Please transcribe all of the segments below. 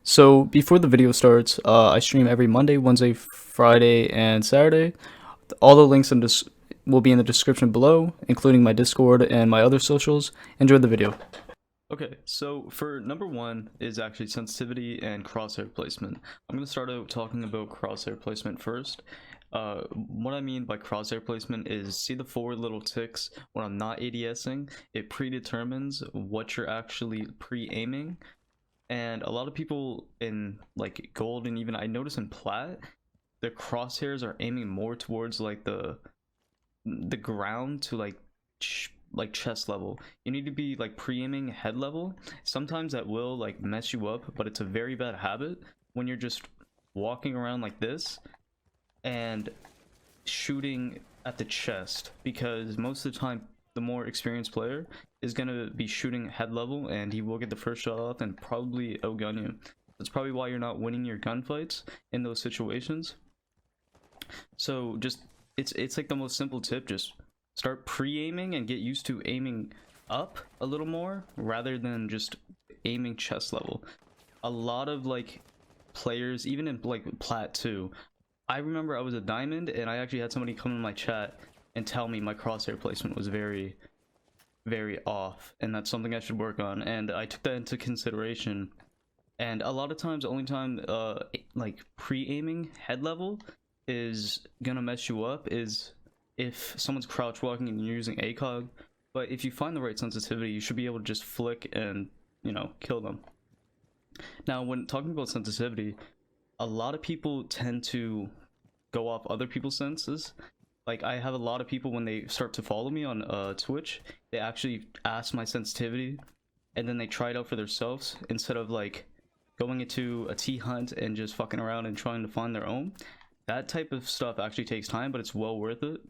So before the video starts, I stream every Monday, Wednesday, Friday, and Saturday. All the links will be in the description below, including my Discord and my other socials. Enjoy the video. Okay, so for number one is actually sensitivity and crosshair placement. I'm going to start out talking about crosshair placement first. What I mean by crosshair placement is, see the four little ticks when I'm not ADSing? It predetermines what you're actually pre-aiming. And a lot of people in like gold, and even I notice in plat, their crosshairs are aiming more towards like the ground to like chest level. You need to be like pre-aiming head level. Sometimes that will like mess you up, but it's a very bad habit when you're just walking around like this and shooting at the chest, because most of the time the more experienced player is going to be shooting head level and he will get the first shot off and probably outgun you. That's probably why you're not winning your gunfights in those situations. So just it's like the most simple tip: just start pre-aiming and get used to aiming up a little more rather than just aiming chest level. A lot of like players, even in like plat 2, I remember I was a diamond and I actually had somebody come in my chat and tell me my crosshair placement was very off, and that's something I should work on, and I took that into consideration. And a lot of times the only time like pre-aiming head level is gonna mess you up is if someone's crouch walking and you're using ACOG. But if you find the right sensitivity, you should be able to just flick and, you know, kill them. Now when talking about sensitivity, a lot of people tend to go off other people's senses. Like, I have a lot of people, when they start to follow me on Twitch, they actually ask my sensitivity and then they try it out for themselves instead of like going into a T hunt and just fucking around and trying to find their own. That type of stuff actually takes time, but it's well worth it,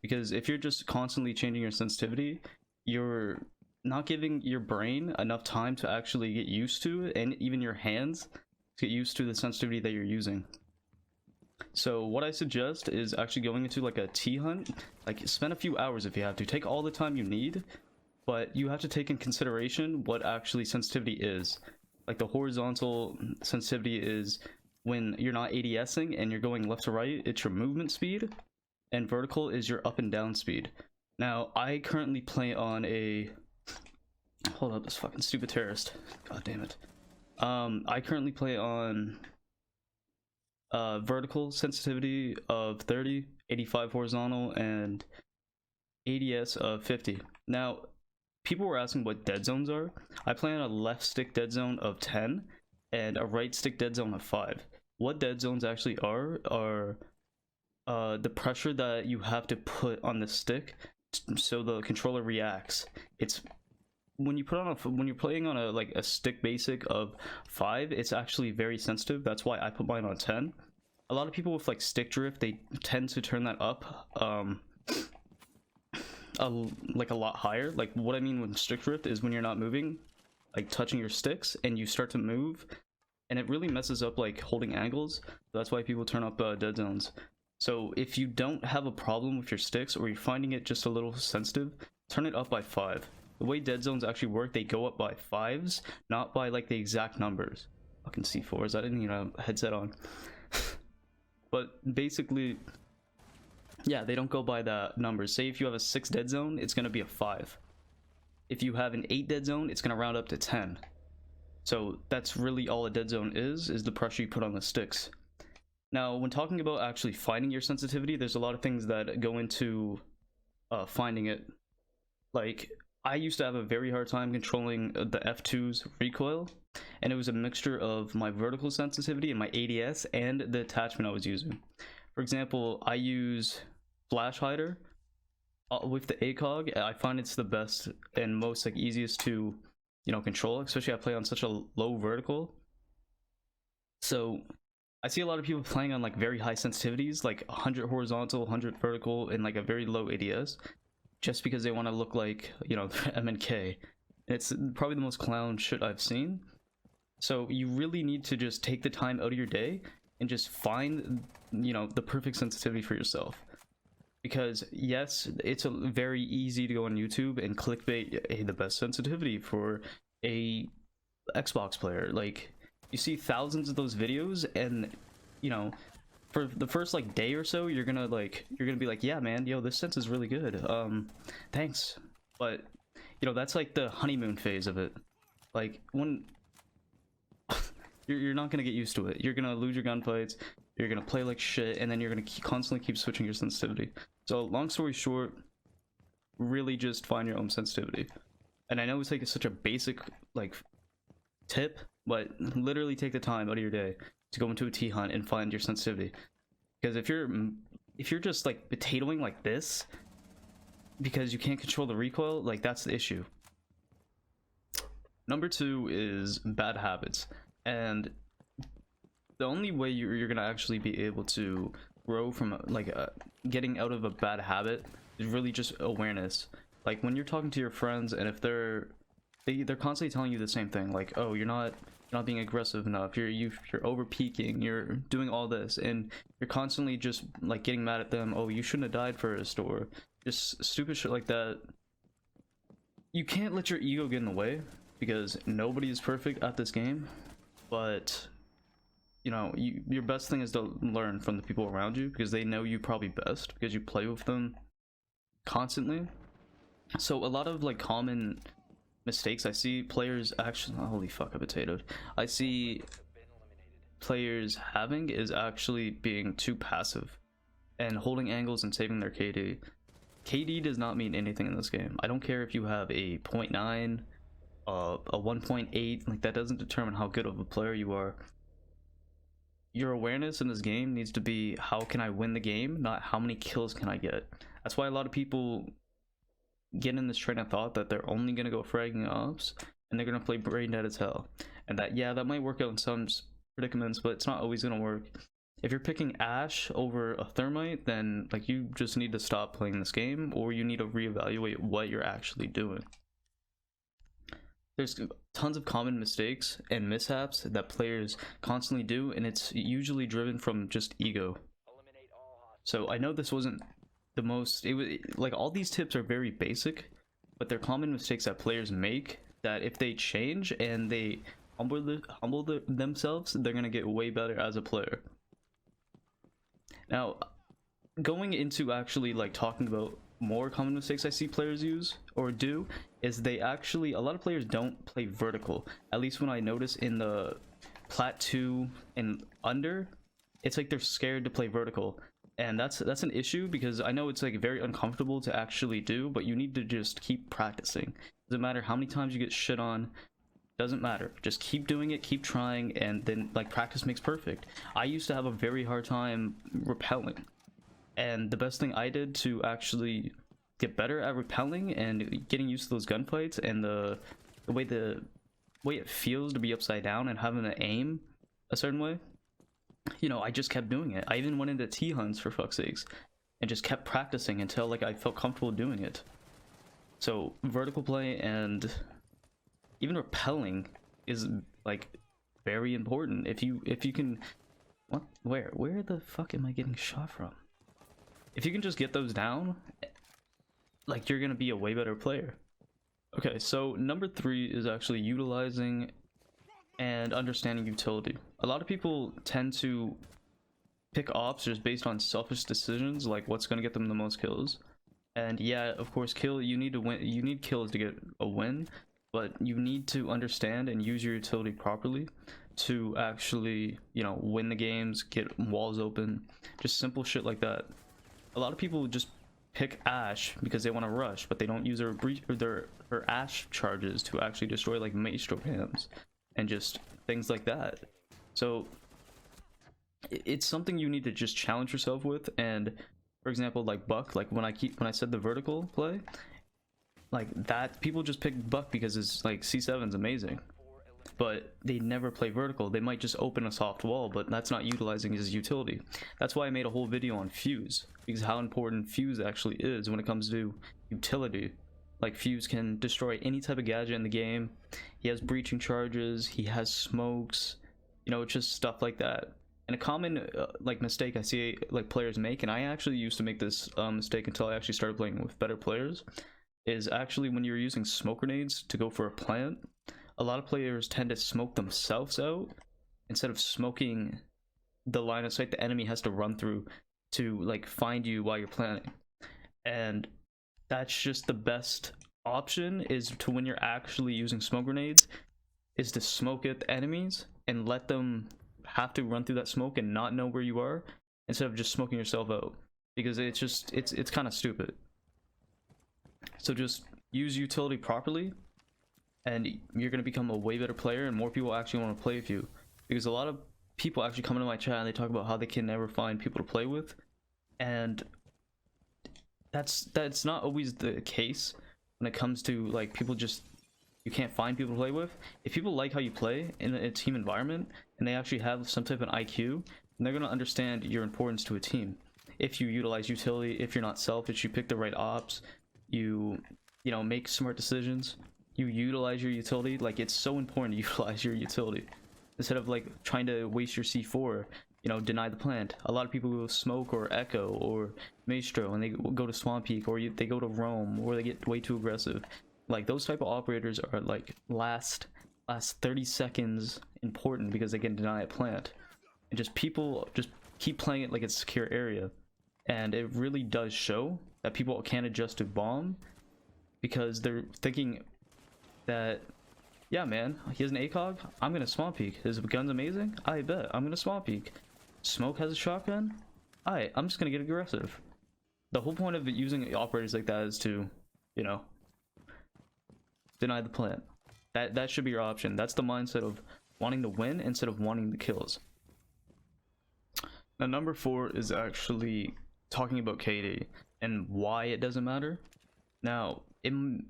because if you're just constantly changing your sensitivity, you're not giving your brain enough time to actually get used to it, and even your hands to get used to the sensitivity that you're using. So what I suggest is actually going into like a T hunt. Like, spend a few hours if you have to. Take all the time you need, but you have to take in consideration what actually sensitivity is. Like, the horizontal sensitivity is when you're not ADSing and you're going left to right, it's your movement speed, and vertical is your up and down speed. Now, I currently play on a... Hold up, this fucking stupid terrorist. God damn it. I currently play on vertical sensitivity of 30, 85 horizontal, and ADS of 50. Now, people were asking what dead zones are. I play on a left stick dead zone of 10 and a right stick dead zone of 5. What dead zones actually are the pressure that you have to put on the stick so the controller reacts. It's when you put on when you're playing on a stick basic of 5, it's actually very sensitive. That's why I put mine on 10. A lot of people with like stick drift, they tend to turn that up like a lot higher. Like, what I mean with stick drift is when you're not moving, like touching your sticks, and you start to move, and it really messes up like holding angles. That's why people turn up dead zones. So if you don't have a problem with your sticks, or you're finding it just a little sensitive, turn it up by 5. The way dead zones actually work, they go up by 5s, not by like the exact numbers. Fucking C4s, I didn't even have a headset on. But basically, yeah, they don't go by the numbers. Say if you have a 6 dead zone, it's gonna be a 5. If you have an 8 dead zone, it's gonna round up to 10. So that's really all a dead zone is the pressure you put on the sticks. Now, when talking about actually finding your sensitivity, there's a lot of things that go into finding it. Like, I used to have a very hard time controlling the F2's recoil, and it was a mixture of my vertical sensitivity and my ADS and the attachment I was using. For example, I use Flash Hider with the ACOG. I find it's the best and most like easiest to, you know, control, especially I play on such a low vertical. So I see a lot of people playing on like very high sensitivities, like 100 horizontal, 100 vertical, and like a very low ADS, just because they want to look like, you know, MNK. It's probably the most clown shit I've seen. So you really need to just take the time out of your day and just find, you know, the perfect sensitivity for yourself. Because yes, it's very easy to go on YouTube and clickbait, hey, the best sensitivity for a Xbox player. Like, you see thousands of those videos, and you know, for the first like day or so, you're gonna be like, yeah, man, yo, this sense is really good. Thanks. But you know, that's like the honeymoon phase of it. Like when you're not gonna get used to it. You're gonna lose your gunfights. You're gonna play like shit, and then you're gonna constantly keep switching your sensitivity. So long story short, really just find your own sensitivity. And I know it's like such a basic like tip, but literally take the time out of your day to go into a T hunt and find your sensitivity. Because if you're just like potatoing like this because you can't control the recoil, like that's the issue. Number 2 is bad habits, and the only way you're gonna actually be able to grow from like getting out of a bad habit is really just awareness. Like when you're talking to your friends, and if they're constantly telling you the same thing, like, oh, you're not being aggressive enough, you're over peaking, you're doing all this, and you're constantly just like getting mad at them, oh, you shouldn't have died first, or just stupid shit like that. You can't let your ego get in the way, because nobody is perfect at this game. But you know, your best thing is to learn from the people around you, because they know you probably best because you play with them constantly. So a lot of like common mistakes I see players actually, holy fuck, I potatoed. I see players having is actually being too passive and holding angles and saving their KD. KD does not mean anything in this game. I don't care if you have a 0.9, a 1.8, like that doesn't determine how good of a player you are. Your awareness in this game needs to be, how can I win the game, not how many kills can I get. That's why a lot of people get in this train of thought that they're only going to go fragging ops and they're going to play brain dead as hell, and that, yeah, that might work out in some predicaments, but it's not always going to work. If you're picking Ash over a Thermite, then like you just need to stop playing this game, or you need to reevaluate what you're actually doing. There's tons of common mistakes and mishaps that players constantly do, and it's usually driven from just ego. So I know this wasn't the most, it was like, all these tips are very basic, but they're common mistakes that players make, that if they change and they humble themselves, they're gonna get way better as a player. Now, going into actually like talking about more common mistakes I see players use or do, is they actually, a lot of players don't play vertical. At least when I notice in the plat 2 and under, it's like they're scared to play vertical, and that's an issue, because I know it's like very uncomfortable to actually do, but you need to just keep practicing. Doesn't matter how many times you get shit on, doesn't matter, just keep doing it, keep trying, and then like practice makes perfect. I used to have a very hard time repelling, and the best thing I did to actually get better at repelling and getting used to those gunfights, and the way it feels to be upside down and having to aim a certain way, you know, I just kept doing it. I even went into T hunts, for fuck's sakes, and just kept practicing until like I felt comfortable doing it. So vertical play and even repelling is like very important. If you can, what, where the fuck am I getting shot from? If you can just get those down, like, you're gonna be a way better player. Okay, so number 3 is actually utilizing and understanding utility. A lot of people tend to pick ops just based on selfish decisions, like what's gonna get them the most kills. And yeah, of course, you need to win, you need kills to get a win, but you need to understand and use your utility properly to actually, you know, win the games, get walls open, just simple shit like that. A lot of people just pick Ash because they want to rush, but they don't use their Ash charges to actually destroy like maestro cams and just things like that. So it's something you need to just challenge yourself with. And for example, like Buck, like when I said the vertical play, like that, people just pick Buck because it's like C7's amazing, but they never play vertical. They might just open a soft wall, but that's not utilizing his utility. That's why I made a whole video on Fuse, because how important Fuse actually is when it comes to utility. Like, Fuse can destroy any type of gadget in the game. He has breaching charges, he has smokes, you know, it's just stuff like that. And a common like mistake I see like players make, and I actually used to make this mistake until I actually started playing with better players, is actually when you're using smoke grenades to go for a plant, a lot of players tend to smoke themselves out instead of smoking the line of sight the enemy has to run through to like find you while you're planning. And that's just the best option, is to, when you're actually using smoke grenades, is to smoke at the enemies and let them have to run through that smoke and not know where you are, instead of just smoking yourself out, because it's kind of stupid. So just use utility properly and you're going to become a way better player, and more people actually want to play with you, because a lot of people actually come into my chat and they talk about how they can never find people to play with, and that's not always the case when it comes to like people just, you can't find people to play with. If people like how you play in a team environment and they actually have some type of IQ, and they're going to understand your importance to a team. If you utilize utility, if you're not selfish, you pick the right ops, you know, make smart decisions, you utilize your utility. Like, it's so important to utilize your utility instead of like trying to waste your C4, you know, deny the plant. A lot of people go smoke or echo or maestro and they go to swamp peak, or they go to roam, or they get way too aggressive. Like, those type of operators are like last 30 seconds important, because they can deny a plant, and just people just keep playing it like it's a secure area. And it really does show that people can't adjust to bomb, because they're thinking that, yeah man, he has an ACOG, I'm gonna swamp peek. His gun's amazing, I bet I'm gonna swamp peek. Smoke has a shotgun, I'm just gonna get aggressive. The whole point of using operators like that is to, you know, deny the plant. That should be your option. That's the mindset of wanting to win instead of wanting the kills. Now, number 4 is actually talking about KD and why it doesn't matter. Now, in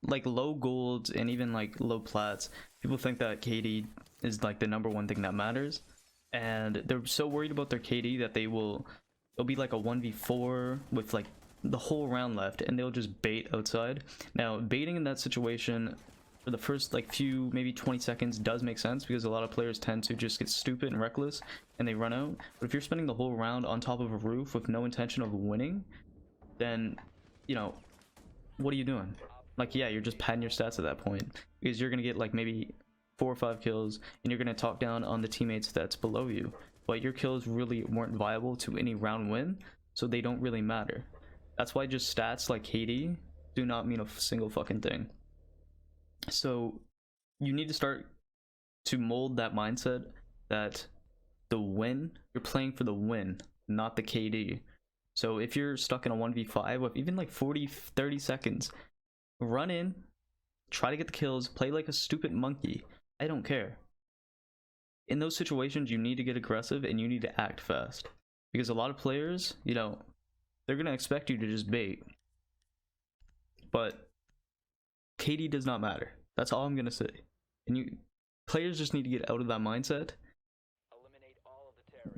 like low golds and even like low plats, people think that KD is like the #1 thing that matters, and they're so worried about their KD that it'll be like a 1v4 with like the whole round left, and they'll just bait outside. Now, baiting in that situation for the first like few, maybe 20 seconds does make sense, because a lot of players tend to just get stupid and reckless and they run out. But if you're spending the whole round on top of a roof with no intention of winning, then, you know, what are you doing? Like, yeah, you're just padding your stats at that point, because you're gonna get like maybe 4 or 5 kills and you're gonna talk down on the teammates that's below you, but your kills really weren't viable to any round win, so they don't really matter. That's why just stats like KD do not mean a single fucking thing. So you need to start to mold that mindset that the win, you're playing for the win, not the KD. So if you're stuck in a 1v5 with even like 40-30 seconds, run in, try to get the kills, play like a stupid monkey. I don't care. In those situations, you need to get aggressive and you need to act fast, because a lot of players, you know, they're gonna expect you to just bait. But KD does not matter. That's all I'm gonna say. And players just need to get out of that mindset,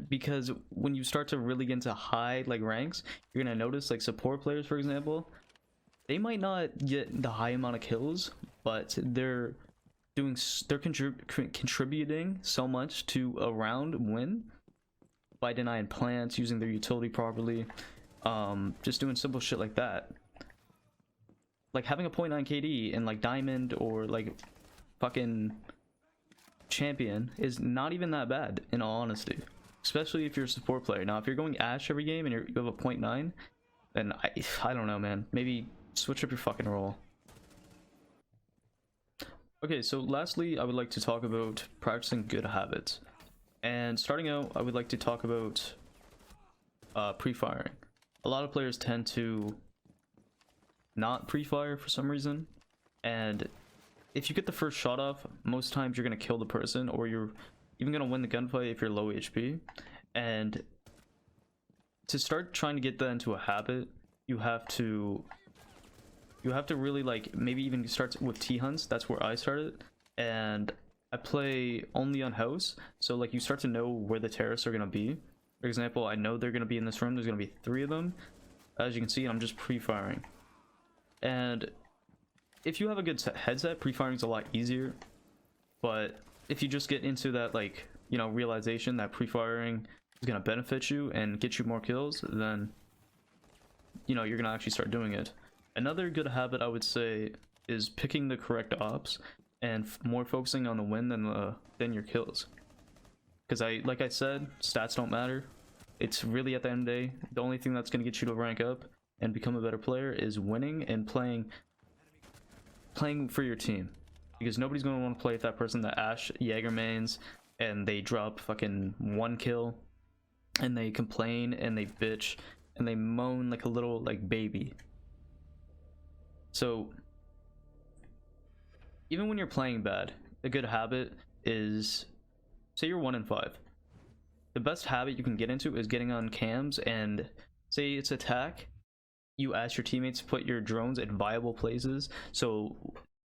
because when you start to really get into high like ranks, you're gonna notice like support players, for example, they might not get the high amount of kills, but they're contributing so much to a round win by denying plants, using their utility properly, just doing simple shit like that. Like having a 0.9 KD in like diamond or like fucking champion is not even that bad, in all honesty, especially if you're a support player. Now, if you're going Ash every game and you have a 0.9, then I don't know, man, maybe switch up your fucking role. Okay, so lastly, I would like to talk about practicing good habits. And starting out, I would like to talk about pre-firing. A lot of players tend to not pre-fire for some reason, and if you get the first shot off, most times you're gonna kill the person, or you're even gonna win the gunfight if you're low HP. And to start trying to get that into a habit, you have to really like maybe even start with T-hunts. That's where I started, and I play only on house, so like you start to know where the terrorists are gonna be. For example, I know they're gonna be in this room, there's gonna be 3 of them. As you can see, I'm just pre-firing. And if you have a good headset, pre-firing is a lot easier. But if you just get into that, like, you know, realization that pre-firing is gonna benefit you and get you more kills, then, you know, you're gonna actually start doing it. Another good habit I would say is picking the correct ops and more focusing on the win than your kills. Because like I said, stats don't matter. It's really, at the end of the day, the only thing that's going to get you to rank up and become a better player is winning and playing for your team. Because nobody's going to want to play with that person that Ash Jaeger mains and they drop fucking 1 kill and they complain and they bitch and they moan like a little like baby. So even when you're playing bad, a good habit is, say you're 1 in 5. The best habit you can get into is getting on cams and, say it's attack, you ask your teammates to put your drones at viable places. So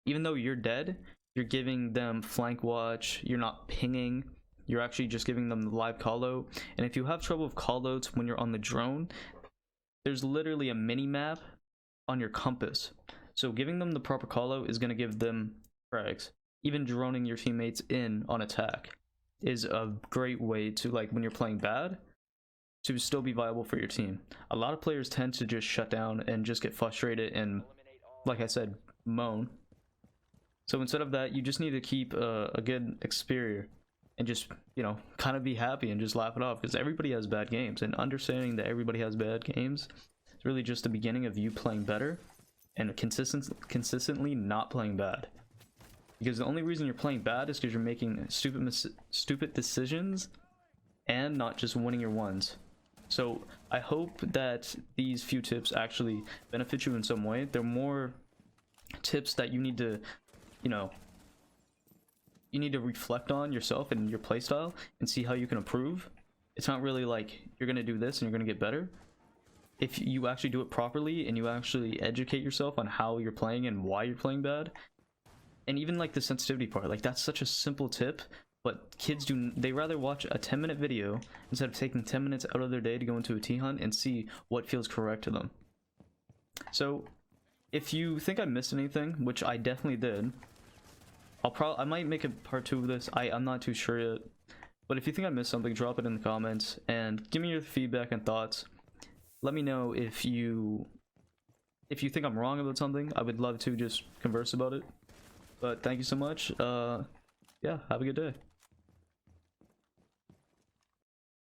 even though you're dead, you're giving them flank watch, you're not pinging, you're actually just giving them the live callout. And if you have trouble with callouts when you're on the drone, there's literally a mini map on your compass. So giving them the proper callout is going to give them frags. Even droning your teammates in on attack is a great way to, like, when you're playing bad, to still be viable for your team. A lot of players tend to just shut down and just get frustrated and, like I said, moan. So instead of that, you just need to keep a good exterior and just, you know, kind of be happy and just laugh it off, because everybody has bad games, and understanding that everybody has bad games is really just the beginning of you playing better and consistently not playing bad. Because the only reason you're playing bad is because you're making stupid decisions and not just winning your ones. So I hope that these few tips actually benefit you in some way. They're more tips that you need to, you know, you need to reflect on yourself and your playstyle and see how you can improve. It's not really like you're gonna do this and you're gonna get better. If you actually do it properly and you actually educate yourself on how you're playing and why you're playing bad, and even like the sensitivity part, like that's such a simple tip, but kids they rather watch a 10-minute video instead of taking 10 minutes out of their day to go into a T-hunt and see what feels correct to them. So if you think I missed anything, which I definitely did, I might make a part 2 of this. I'm not too sure yet, but if you think I missed something, drop it in the comments and give me your feedback and thoughts. Let me know if you think I'm wrong about something. I would love to just converse about it. But thank you so much. Yeah, have a good day.